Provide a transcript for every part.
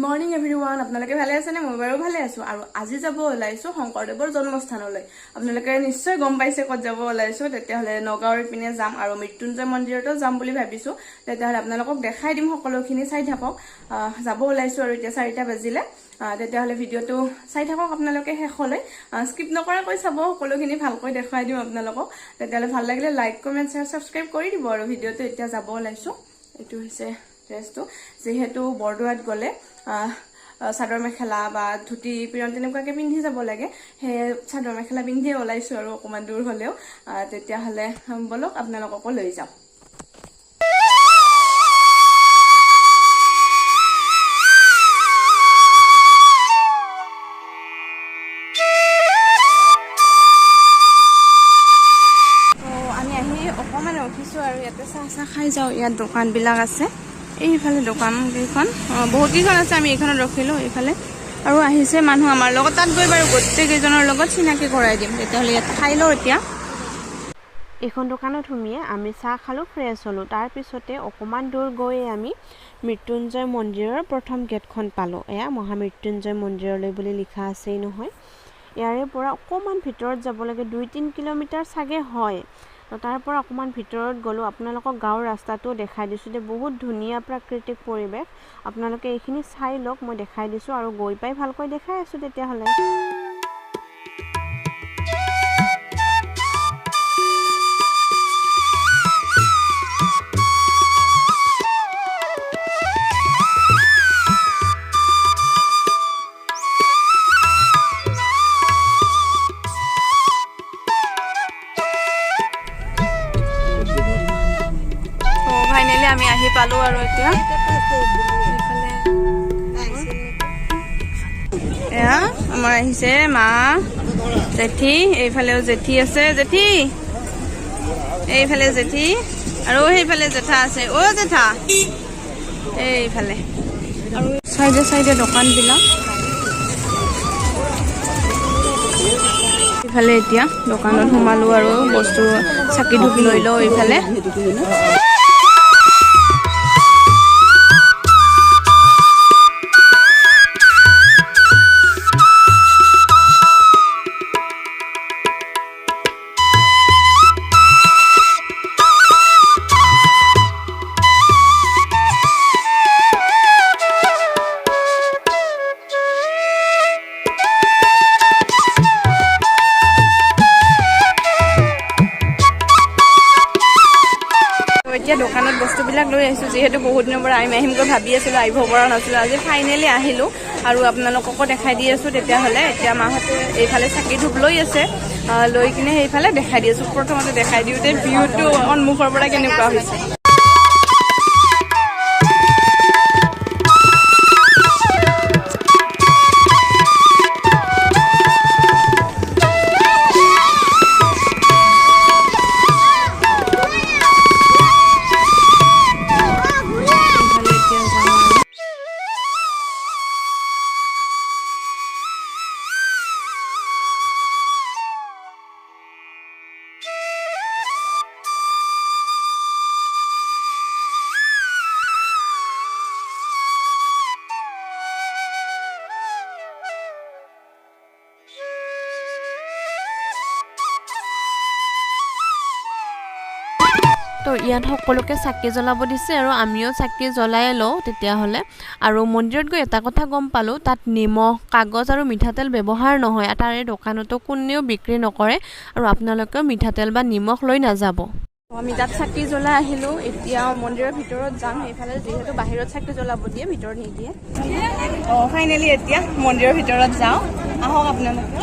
morning everyone আপোনালোকে ভালে আছে নে মই বাৰু ভালে আছো আৰু আজি যাব ওলাইছো শংকৰদেৱৰ জন্মস্থানলৈ আপোনালোকে নিশ্চয় গম পাইছে কত যাব ওলাইছো তেতিয়াহলে নগাঁৱৰ পিনে যাম আৰু মৃত্যুঞ্জয় মন্দিৰতো যাম বুলি ভাবিছো তেতিয়াহলে আপোনালোকক দেখাই দিম সকলোখিনি চাই থাকক যাব ওলাইছো আৰু এতিয়া 4টা বাজিলে তেতিয়াহলে ভিডিওটো চাই থাকক আপোনালোকে শেষলৈ স্কিপ নকৰাকৈ চাব সকলোখিনি ভালকৈ দেখাই দিম আপোনালোকক তেতিয়াহলে ভাল লাগিলে লাইক কমেন্ট শেয়াৰ সাবস্ক্ৰাইব কৰি দিব আৰু ভিডিওটো এতিয়া যাব ওলাইছো এটো হৈছে ড্ৰেছটো যেহেতু বৰদোৱাত গলে চাদৰ মেখেলা বা ধুতি পিৰন তেনেকুৱাকে পিন্ধি যাব লাগে হে চাদৰ মেখেলা পিন্ধি ওলাইছো আৰু অকমান দূৰ হলেও তেতিয়া হলে বলক আপোনালোককো লৈ যাম উঠিছো আৰু ইয়াতে চাহ খাই যাও ইয়াত দোকান বিলাক আছে এইফালে দোকান কেইখন বহুত কেইখন আছে আমি এইখনত ৰখিলো এইফালে আৰু আহিছে মানুহ আমাৰ লগত তাত গৈ বাৰু গোটেই কেইজনৰ লগত চিনাকি কৰাই দিম তেতিয়াহলে ইয়াত খাই লও এতিয়া এইখন দোকানত সোমিয়ে আমি চাহ খালো ফ্ৰেছ হলো তাৰ পিছতে অকমান দূৰ গৈ আমি মৃত্যুঞ্জয় মন্দিৰৰ প্ৰথম গেটখন পালো এয়া মহামৃত্যুঞ্জয় মন্দিৰলৈ বুলি লিখা আছেই নহয় ইয়াৰে পৰা অকমান ভিতৰত যাব লাগে 2-3 কিলোমিটাৰ সাগে হয় তাৰ পৰা অকমান ভিতৰত গলো আপোনালোকক গাঁৱৰ ৰাস্তাটো দেখাই দিছো যে বহুত ধুনীয়া প্ৰাকৃতিক পৰিবেশ আপোনালোকে এইখিনি চাই লওক মই দেখাই দিছো আৰু গৈ পাই ভালকৈ দেখাই আছো তেতিয়া হলে আমি আহি পালো আৰু এতিয়া এয়া আমাৰ আহিছে মা জেঠি এইফালেও জেঠি আছে জেঠি এইফালে জেঠি আৰু সেইফালে জেঠা আছে ও জেঠা এইফালে আৰু সাইডে সাইডে দোকান বিলাক এইফালে এতিয়া দোকানত সোমালো আৰু বস্তু চাকি ধুকি লৈ লও এইফালে এতিয়া দোকানত বস্তুবিলাক লৈ আহিছো যেহেতু বহুত দিনৰ পৰা আহিমকৈ ভাবি আছিলো আহিব পৰা নাছিলো আজি ফাইনেলি আহিলো আৰু আপোনালোককো দেখাই দি আছো তেতিয়া হলে এতিয়া মাহতে এইফালে চাকি ধূপ লৈ আছে লৈ কিনে সেইফালে দেখাই দি আছো প্ৰথমতে দেখাই দিওতে ভিউটো সন্মুখৰ পৰা কেনেকুৱা হৈছে তো ইয়াত সকলোকে চাকি জ্বলাব দিছে আৰু আমিও চাকি জ্বলাই লও তেতিয়া হলে আৰু মন্দিৰত গৈ এটা কথা গম পালো তাত নিমখ কাগজ আৰু মিঠাতেল ব্যৱহাৰ নহয় তাৰে দোকানতো কোনেও বিক্ৰী নকৰে আৰু আপোনালোকে মিঠাতেল বা নিমখ লৈ নাযাব আমি তাত চাকি জ্বলাই আহিলো এতিয়া মন্দিৰৰ ভিতৰত যাম এইফালে যেহেতু বাহিৰত চাকি জ্বলাব দিয়ে ভিতৰত নিদিয়ে ফাইনেলি এতিয়া মন্দিৰৰ ভিতৰত যাওঁ আহক আপোনালোকে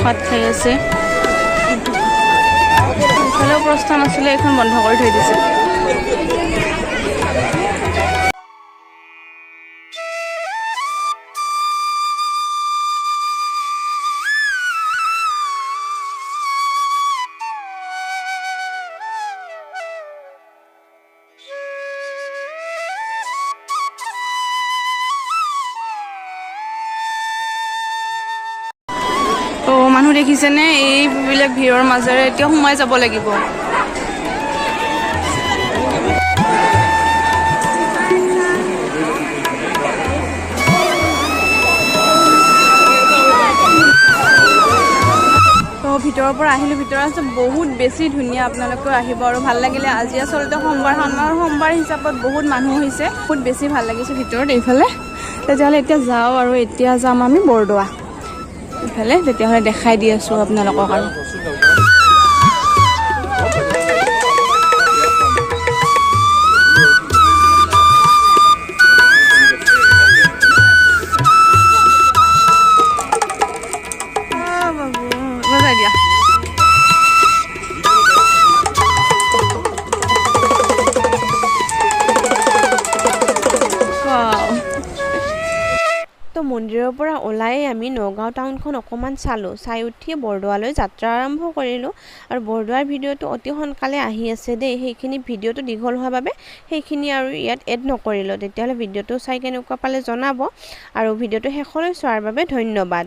প্ৰসাদ খাই আছে ইফালেও প্ৰস্থান আছিলে এখন বন্ধ কৰি থৈ দিছে মানুহ দেখিছেনে এইবিলাক ভিৰৰ মাজেৰে এতিয়া সোমাই যাব লাগিব ভিতৰৰ পৰা আহিলোঁ ভিতৰত আছে বহুত বেছি ধুনীয়া আপোনালোকেও আহিব আৰু ভাল লাগিলে আজি আচলতে সোমবাৰ হিচাপত বহুত মানুহ হৈছে বহুত বেছি ভাল লাগিছে ভিতৰত এইফালে তেতিয়াহ'লে এতিয়া যাওঁ আৰু এতিয়া যাম আমি বৰদোৱা ইফালে তেতিয়াহ'লে দেখাই দি আছোঁ আপোনালোকক আৰু বজাই দিয়া তো মন্দিৰৰ পৰা ওলাই আমি নগাঁও টাউনখন অকণমান চালোঁ চাই উঠি বৰদোৱালৈ যাত্ৰা আৰম্ভ কৰিলোঁ আৰু বৰদোৱাৰ ভিডিঅ'টো অতি সোনকালে আহি আছে দেই সেইখিনি ভিডিঅ'টো দীঘল হোৱাৰ বাবে সেইখিনি আৰু ইয়াত এড নকৰিলোঁ তেতিয়াহ'লে ভিডিঅ'টো চাই কেনেকুৱা পালে জনাব আৰু ভিডিঅ'টো শেষলৈ চোৱাৰ বাবে ধন্যবাদ